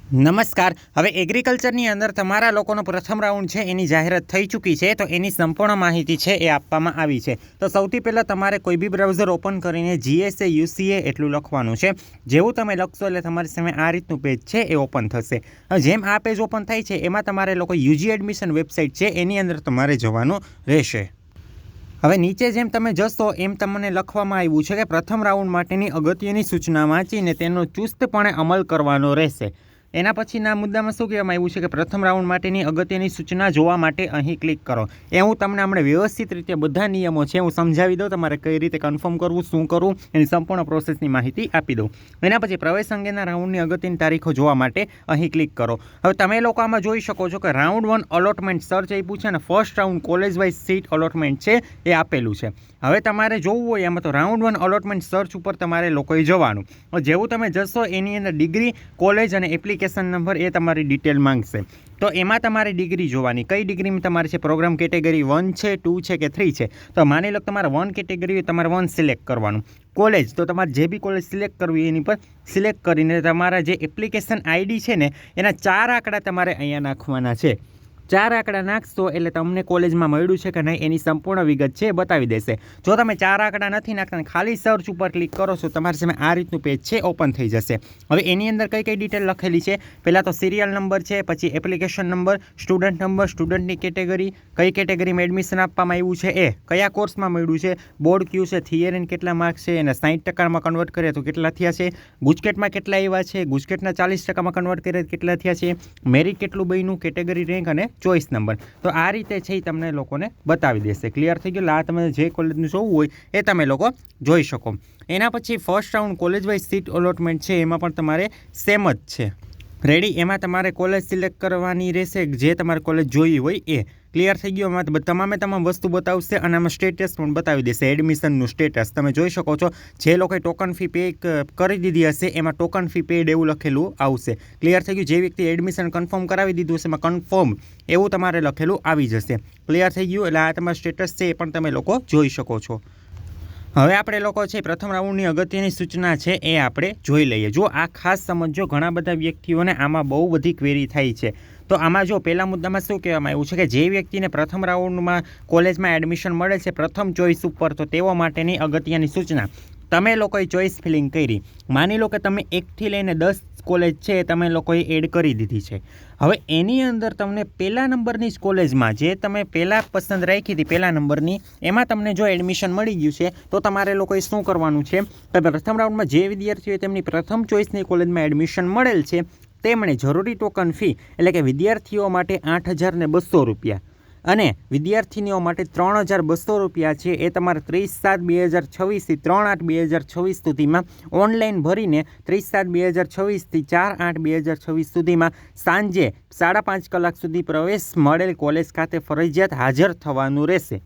નમસ્કાર। હવે એગ્રીકલ્ચરની અંદર તમારા લોકોનો પ્રથમ રાઉન્ડ છે એની જાહેરાત થઈ ચૂકી છે, તો એની સંપૂર્ણ માહિતી છે એ આપવામાં આવી છે। તો સૌથી પહેલાં તમારે કોઈ બી બ્રાઉઝર ઓપન કરીને GSA UCA એટલું લખવાનું છે। જેવું તમે લખશો એટલે તમારી સામે આ રીતનું પેજ છે એ ઓપન થશે। હવે જેમ આ પેજ ઓપન થાય છે એમાં તમારે લોકો UG એડમિશન વેબસાઇટ છે એની અંદર તમારે જવાનું રહેશે। હવે નીચે જેમ તમે જશો એમ તમને લખવામાં આવ્યું છે કે પ્રથમ રાઉન્ડ માટેની અગત્યની સૂચના વાંચીને તેનો ચુસ્તપણે અમલ કરવાનો રહેશે। એના પછીના મુદ્દામાં શું કહેવામાં આવ્યું છે કે પ્રથમ રાઉન્ડ માટેની અગત્યની સૂચના જોવા માટે અહીં ક્લિક કરો। એ હું તમને હમણાં વ્યવસ્થિત રીતે બધા નિયમો છે હું સમજાવી દઉં, તમારે કઈ રીતે કન્ફર્મ કરવું, શું કરવું એની સંપૂર્ણ પ્રોસેસની માહિતી આપી દઉં। એના પછી પ્રવેશ અંગેના રાઉન્ડની અગત્યની તારીખો જોવા માટે અહીં ક્લિક કરો। હવે તમે લોકો આમાં જોઈ શકો છો કે રાઉન્ડ 1 અલોટમેન્ટ સર્ચ આપ્યું છે અને first round college wise seat allotment છે એ આપેલું છે। હવે તમારે જોવું હોય એમાં તો રાઉન્ડ 1 અલોટમેન્ટ સર્ચ ઉપર તમારે લોકોએ જવાનું। જેવું તમે જશો એની અંદર ડિગ્રી, કોલેજ અને એપ્લિકેશન નંબર એ તમારી ડિટેલ માંગશે। તો એમાં તમારે ડિગ્રી જોવાની, કઈ ડિગ્રીમાં તમારે છે, પ્રોગ્રામ કેટેગરી 1 છે, 2 છે કે 3 છે। તો માની લો તમારે 1 કેટેગરી તમારે 1 સિલેક્ટ કરવાનું। કોલેજ તો તમારે જે બી કોલેજ સિલેક્ટ કરવી એની પર સિલેક્ટ કરીને તમારા જે એપ્લિકેશન આઈડી છે ને એના 4 આંકડા તમારે અહીંયા નાખવાના છે। 4 આંકડા નાખશો એટલે તમને કોલેજમાં મળ્યું છે કે નહીં એની સંપૂર્ણ વિગત છે એ બતાવી દેશે। જો તમે 4 આંકડા નથી નાખતા ખાલી સર્ચ ઉપર ક્લિક કરો છો તમારી સામે આ રીતનું પેજ છે ઓપન થઈ જશે। હવે એની અંદર કઈ કઈ ડિટેલ લખેલી છે, પહેલાં તો સિરિયલ નંબર છે, પછી એપ્લિકેશન નંબર, સ્ટુડન્ટ નંબર, સ્ટુડન્ટની કેટેગરી, કઈ કેટેગરીમાં એડમિશન આપવામાં આવ્યું છે એ, કયા કોર્સમાં મળ્યું છે, બોર્ડ કયું છે, થિયરીને કેટલા માર્ક્સ છે, એને 60%માં કન્વર્ટ કરીએ તો કેટલા થયા છે, ગુજકેટમાં કેટલા આવ્યા છે, ગુજકેટના 40%માં કન્વર્ટ કરીએ તો કેટલા થયા છે, મેરિટ કેટલું બન્યું, કેટેગરી રેન્ક અને ચોઇસ નંબર। તો આ રીતે છે એ તમને લોકોને બતાવી દેશે। ક્લિયર થઈ ગયું? આ તમે જે કોલેજનું જોવું હોય એ તમે લોકો જોઈ શકો। એના પછી first round college wise seat allotment છે એમાં પણ તમારે સેમ જ છે। રેડી? એમાં તમારે કોલેજ સિલેક્ટ કરવાની રહેશે જે તમારે કોલેજ જોઈ હોય એ। ક્લિયર થઈ ગયું? એમાં તમામ વસ્તુ બતાવશે અને આમાં સ્ટેટસ પણ બતાવી દેશે, એડમિશનનું સ્ટેટસ તમે જોઈ શકો છો। જે લોકોએ ટોકન ફી પે કરી દીધી હશે એમાં ટોકન ફી પેડ એવું લખેલું આવશે। ક્લિયર થઈ ગયું? જે વ્યક્તિ એડમિશન કન્ફર્મ કરાવી દીધું હશે એમાં કન્ફર્મ એવું તમારે લખેલું આવી જશે। ક્લિયર થઈ ગયું? એટલે આ તમારું સ્ટેટસ છે એ પણ તમે લોકો જોઈ શકો છો। હવે આપણે લોકો છે પ્રથમ રાઉન્ડની અગત્યની સૂચના છે એ આપણે જોઈ લઈએ। જો આ ખાસ સમજો, ઘણા બધા વ્યક્તિઓને આમાં બહુ બધી ક્વેરી થાય છે। તો આમાં જો પહેલા મુદ્દામાં શું કહેવામાં આવ્યું છે કે જે વ્યક્તિને પ્રથમ રાઉન્ડમાં કોલેજમાં એડમિશન મળે છે પ્રથમ ચોઇસ ઉપર, તો તેઓ માટેની અગત્યની સૂચના। તમે લોકોએ ચોઇસ ફિલિંગ કરી, માની લો કે તમે 1થી લઈને 10 કોલેજ છે તમે લોકોએ એડ કરી દીધી છે। હવે એની અંદર તમને પહેલા નંબરની જ કોલેજમાં જે તમે પહેલાં પસંદ રાખી હતી પહેલા નંબરની એમાં તમને જો એડમિશન મળી ગયું છે તો તમારે લોકોએ શું કરવાનું છે કે પ્રથમ રાઉન્ડમાં જે વિદ્યાર્થીઓએ તેમની પ્રથમ ચોઇસની કોલેજમાં એડમિશન મળેલ છે તેમણે જરૂરી ટોકન ફી એટલે કે વિદ્યાર્થીઓ માટે 8,200 રૂપિયા અને વિદ્યાર્થીનીઓ માટે 3,200 રૂપિયા છે એ તમારે 30/7/2026થી 3/8/2026 સુધીમાં ઓનલાઈન ભરીને 30/7/2026થી 4/8/2026 સુધીમાં સાંજે 5:30 કલાક સુધી પ્રવેશ મળેલ કોલેજ ખાતે ફરજિયાત હાજર થવાનું રહેશે।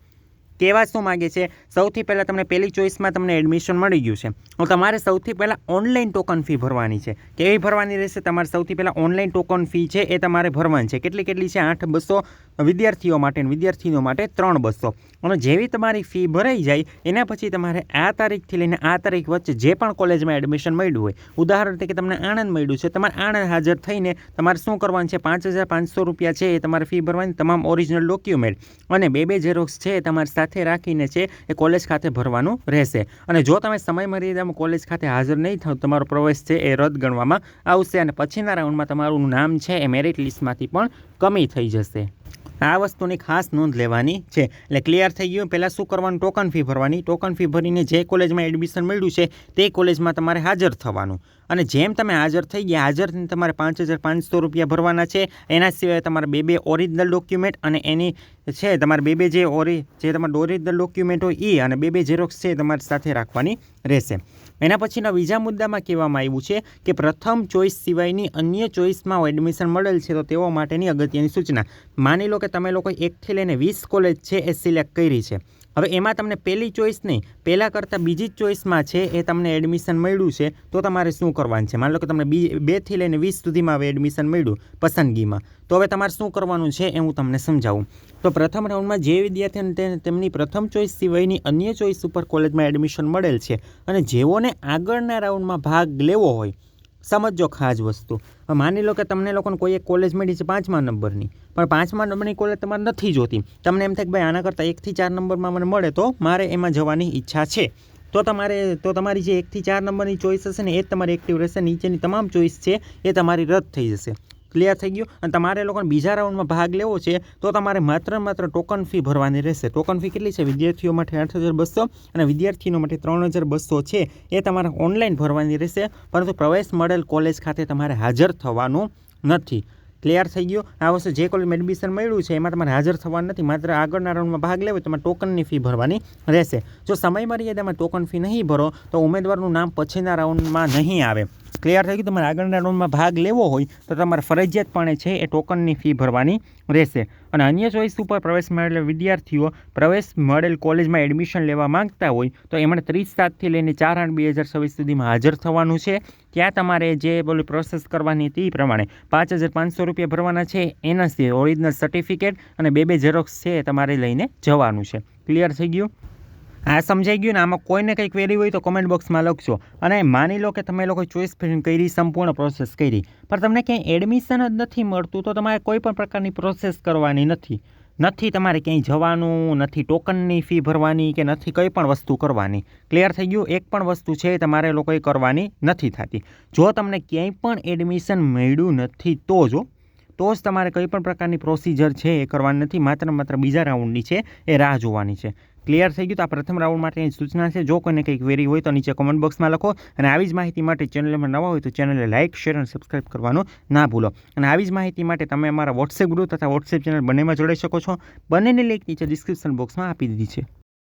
કહેવા શું માગે છે, સૌથી પહેલાં તમને પહેલી ચોઇસમાં તમને એડમિશન મળી ગયું છે તો તમારે સૌથી પહેલાં ઓનલાઈન ટોકન ફી ભરવાની છે। કેવી ભરવાની રહેશે? તમારે સૌથી પહેલાં ઓનલાઈન ટોકન ફી છે એ તમારે ભરવાની છે। કેટલી છે? 8,200 વિદ્યાર્થીઓ માટે, વિદ્યાર્થીઓ માટે 3,200। અને જેવી તમારી ફી ભરાઈ જાય એના પછી તમારે આ તારીખથી લઈને આ તારીખ વચ્ચે જે પણ કોલેજમાં એડમિશન મળ્યું હોય, ઉદાહરણ તરીકે તમને આણંદ મળ્યું છે, તમારે આણંદ હાજર થઈને તમારે શું કરવાનું છે, 5,500 રૂપિયા છે એ તમારે ફી ભરવાની, તમામ ઓરિજિનલ ડોક્યુમેન્ટ અને બે ઝેરોક્સ છે એ તમારી સાથે રાખીને છે એ કોલેજ ખાતે ભરવાનું રહેશે। અને જો તમે સમય મર્યાદામાં કોલેજ ખાતે હાજર નહીં થાવ તમારો પ્રવેશ છે એ રદ ગણવામાં આવશે અને પછીના રાઉન્ડમાં તમારું નામ છે એ મેરિટ લિસ્ટમાંથી પણ કમી થઈ જશે। આ વસ્તુની ખાસ નોંધ લેવાની છે। એટલે ક્લિયર થઈ ગયું? પહેલાં શું કરવાનું? ટોકન ફી ભરવાની। ટોકન ફી ભરીને જે કોલેજમાં એડમિશન મળ્યું છે તે કોલેજમાં તમારે હાજર થવાનું અને જેમ તમે હાજર થઈ ગયા, હાજર થઈને તમારે 5,500 રૂપિયા ભરવાના છે। એના સિવાય તમારે બે ઓરિજિનલ ડોક્યુમેન્ટ અને એની છે તમારે જે તમારા ઓરિજિનલ ડોક્યુમેન્ટ હોય એ અને બે ઝેરોક્સ છે તમારી સાથે રાખવાની રહેશે। એના પછીના બીજા મુદ્દામાં કહેવામાં આવ્યું છે કે પ્રથમ ચોઇસ સિવાયની અન્ય ચોઇસમાં એડમિશન મળેલ છે તો તેઓ માટેની અગત્યની સૂચના। માની લો કે તમે લોકો 1થી લઈને 20 કોલેજ છે એ સિલેક્ટ કરી છે। હવે એમાં તમને પહેલી ચોઇસ નહીં, પહેલાં કરતાં બીજી જ ચોઇસમાં છે એ તમને એડમિશન મળ્યું છે તો તમારે શું કરવાનું છે? માની લો કે તમને 2થી લઈને 20 સુધીમાં હવે એડમિશન મળ્યું પસંદગીમાં, તો હવે તમારે શું કરવાનું છે એ હું તમને સમજાવું। તો પ્રથમ રાઉન્ડમાં જે વિદ્યાર્થીઓને તેમની પ્રથમ ચોઇસ સિવાયની અન્ય ચોઇસ ઉપર કોલેજમાં એડમિશન મળેલ છે અને જેઓને આગળના રાઉન્ડમાં ભાગ લેવો હોય સમજો ખાસ વસ્તુ. હવે માની લો કે તમને લોકોને કોઈ એક કોલેજ મળી છે 5મા નંબરની, પણ 5મા નંબરની કોલેજ તમારે નથી જોતી. તમને એમ થાય કે ભાઈ આના કરતાં 1 થી 4 નંબરમાં મને મળે તો મારે એમાં જવાની ઈચ્છા છે. તો તમારી જે 1 થી 4 નંબરની ચોઈસ હશે ને એ જ તમારી એક્ટિવ રહેશે. નીચેની તમામ ચોઈસ છે એ તમારી રદ થઈ જશે. ક્લિયર થઈ ગયું? અને તમારે લોકોને બીજા રાઉન્ડમાં ભાગ લેવો છે તો તમારે માત્ર ટોકન ફી ભરવાની રહેશે. ટોકન ફી કેટલી છે? વિદ્યાર્થીઓ માટે 8,200 અને વિદ્યાર્થીઓ માટે 3,200 છે. એ તમારે ઓનલાઈન ભરવાની રહેશે, પરંતુ પ્રવેશ મળેલ કોલેજ ખાતે તમારે હાજર થવાનું નથી. ક્લિયર થઈ ગયું? આ વસ્તુ જે કોલેજમાં એડમિશન મળ્યું છે એમાં તમારે હાજર થવાનું નથી. માત્ર આગળના રાઉન્ડમાં ભાગ લેવો તમારે ટોકનની ફી ભરવાની રહેશે. જો સમય મર્યાદામાં ટોકન ફી નહીં ભરો તો ઉમેદવારનું નામ પછીના રાઉન્ડમાં નહીં આવે. ક્લિયર થઈ ગયું? તમારે આગળના રાઉન્ડમાં ભાગ લેવો હોય તો તમારે ફરજિયાતપણે છે એ ટોકનની ફી ભરવાની રહેશે. અને અન્ય ચોઈસ ઉપર પ્રવેશ મળેલ વિદ્યાર્થીઓ પ્રવેશ મળેલ કોલેજમાં એડમિશન લેવા માંગતા હોય તો એમણે 30/7થી લઈને 4/8/2026 સુધીમાં હાજર થવાનું છે. ત્યાં તમારે જે પ્રોસેસ કરવાની હતી એ પ્રમાણે 5,500 રૂપિયા ભરવાના છે. એના સિવાય ઓરિજિનલ સર્ટિફિકેટ અને 2 ઝેરોક્સ છે એ તમારે લઈને જવાનું છે. ક્લિયર થઈ ગયું? આ સમજાઈ ગયું ને? આમાં કોઈને કંઈ ક્વેરી હોય તો કમેન્ટ બોક્સમાં લખજો. અને માની લો કે તમે લોકો ચોઈસ કરી, સંપૂર્ણ પ્રોસેસ કરી, પણ તમને ક્યાંય એડમિશન જ નથી મળતું તો તમારે કોઈ પણ પ્રકારની પ્રોસેસ કરવાની નથી. તમારે ક્યાંય જવાનું નથી, ટોકનની ફી ભરવાની કે નથી કંઈ પણ વસ્તુ કરવાની. ક્લિયર થઈ ગયું? એક પણ વસ્તુ છે તમારે લોકોએ કરવાની નથી થતી. જો તમને ક્યાંય પણ એડમિશન મળ્યું નથી તો જ તમારે કંઈ પણ પ્રકારની પ્રોસિજર છે એ કરવાની નથી. માત્ર બીજા રાઉન્ડની છે એ રાહ જોવાની છે. ક્લિયર થઈ ગયું? તો આ પ્રથમ રાઉન્ડ માટેની સૂચના છે. જો કોઈને કંઈક ક્વેરી હોય તો નીચે કોમેન્ટ બોક્સમાં લખો. અને આવી જ માહિતી માટે ચેનલમાં નવા હોય તો ચેનલને લાઇક, શેર અને સબસ્ક્રાઈબ કરવાનું ના ભૂલો. અને આવી જ માહિતી માટે તમે અમારા વોટ્સએપ ગ્રુપ તથા વોટ્સએપ ચેનલ બંનેમાં જોડાઈ શકો છો. બંનેની લિંક નીચે ડિસ્ક્રિપ્શન બોક્સમાં આપી દીધી છે.